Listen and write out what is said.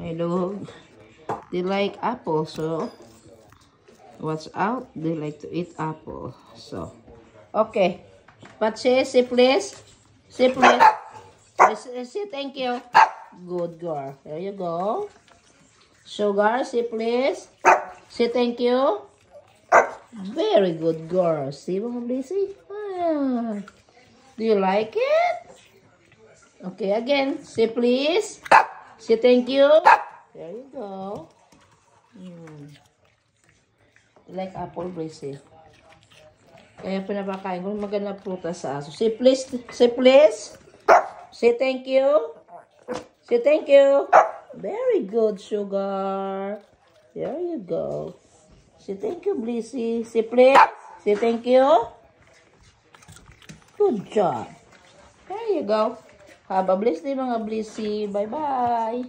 My dog, they like apple, so watch out. They like to eat apple. So, okay. But say please. Say please. Say thank you. Good girl. There you go. Sugar, say please. Say thank you. Very good girl. See, mga Blissy? Ah. Do you like it? Okay, again. Say please. Say thank you. There you go. Like apple, Blissy. Kaya pinapakain ko maganda prutas sa aso. Say please. Say please. Say thank you. Say thank you. Very good, Sugar. There you go. Say thank you, Blissy. Say please. Say thank you. Good job. There you go. Have a blessed day, mga Blissy. Bye-bye.